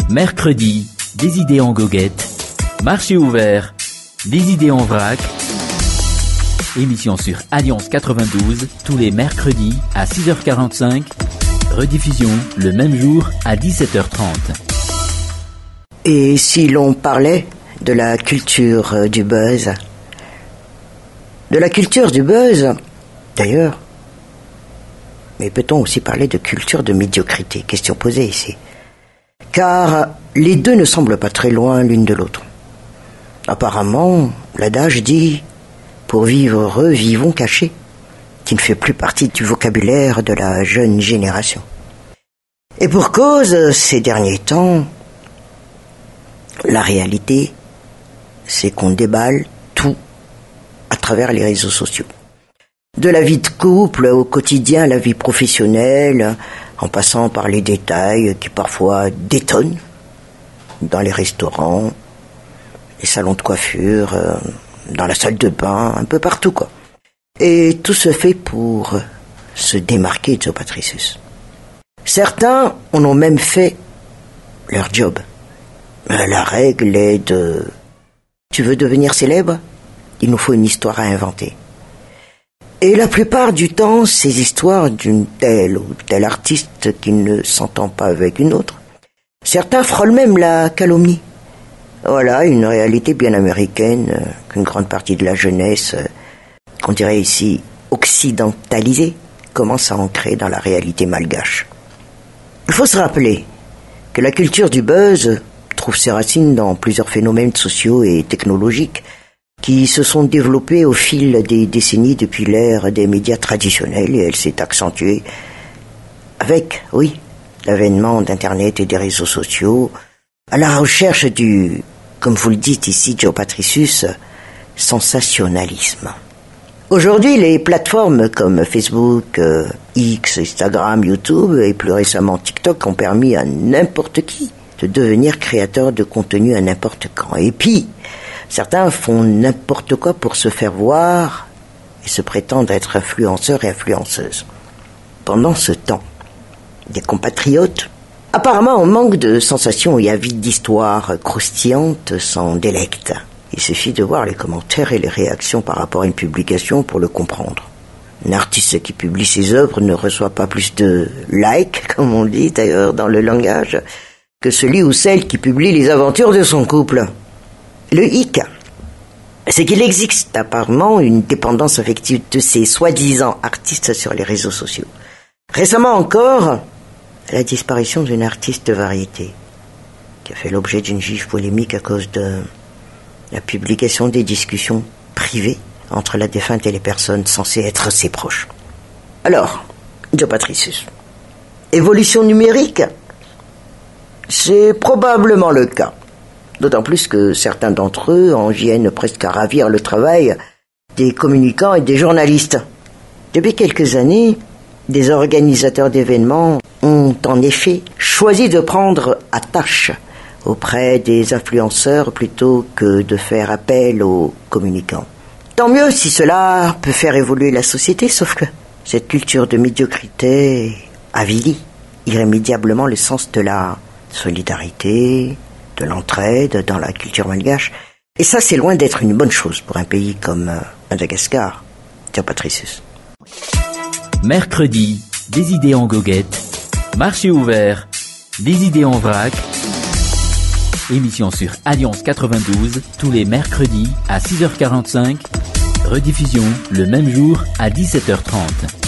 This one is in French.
Mercredi, des idées en goguette. Marché ouvert, des idées en vrac. Émission sur Alliance 92, tous les mercredis à 6h45. Rediffusion le même jour à 17h30. Et si l'on parlait de la culture du buzz? De la culture du buzz, d'ailleurs. Mais peut-on aussi parler de culture de médiocrité? Question posée ici. Car les deux ne semblent pas très loin l'une de l'autre. Apparemment, l'adage dit « pour vivre heureux, vivons cachés », qui ne fait plus partie du vocabulaire de la jeune génération. Et pour cause, ces derniers temps, la réalité, c'est qu'on déballe tout à travers les réseaux sociaux. De la vie de couple au quotidien à la vie professionnelle, en passant par les détails qui parfois détonnent dans les restaurants, les salons de coiffure, dans la salle de bain, un peu partout quoi. Et tout se fait pour se démarquer de Joe Patricius. Certains en ont même fait leur job. La règle est de... Tu veux devenir célèbre? Il nous faut une histoire à inventer. Et la plupart du temps, ces histoires d'une telle ou telle artiste qui ne s'entend pas avec une autre, certains frôlent même la calomnie. Voilà, une réalité bien américaine qu'une grande partie de la jeunesse, qu'on dirait ici occidentalisée, commence à ancrer dans la réalité malgache. Il faut se rappeler que la culture du buzz trouve ses racines dans plusieurs phénomènes sociaux et technologiques qui se sont développés au fil des décennies depuis l'ère des médias traditionnels, et elle s'est accentuée avec, oui, l'avènement d'Internet et des réseaux sociaux, à la recherche du, comme vous le dites ici, Joe Patricius, sensationnalisme. Aujourd'hui, les plateformes comme Facebook, X, Instagram, YouTube et plus récemment TikTok ont permis à n'importe qui de devenir créateur de contenu à n'importe quand. Et puis, certains font n'importe quoi pour se faire voir et se prétendent être influenceurs et influenceuses. Pendant ce temps, des compatriotes, apparemment en manque de sensations et avides d'histoires croustillantes, s'en délectent. Il suffit de voir les commentaires et les réactions par rapport à une publication pour le comprendre. Un artiste qui publie ses œuvres ne reçoit pas plus de likes, comme on dit d'ailleurs dans le langage, que celui ou celle qui publie les aventures de son couple. Le hic, c'est qu'il existe apparemment une dépendance affective de ces soi-disant artistes sur les réseaux sociaux. Récemment encore, la disparition d'une artiste de variété, qui a fait l'objet d'une vive polémique à cause de la publication des discussions privées entre la défunte et les personnes censées être ses proches. Alors, Joe Patricius, évolution numérique? C'est probablement le cas. D'autant plus que certains d'entre eux en viennent presque à ravir le travail des communicants et des journalistes. Depuis quelques années, des organisateurs d'événements ont en effet choisi de prendre à tâche auprès des influenceurs plutôt que de faire appel aux communicants. Tant mieux si cela peut faire évoluer la société, sauf que cette culture de médiocrité avilit irrémédiablement le sens de la solidarité, de l'entraide dans la culture malgache. Et ça, c'est loin d'être une bonne chose pour un pays comme Madagascar. Joe Patricius. Mercredi, des idées en goguette. Marché ouvert, des idées en vrac. Émission sur Alliance 92, tous les mercredis à 6h45. Rediffusion le même jour à 17h30.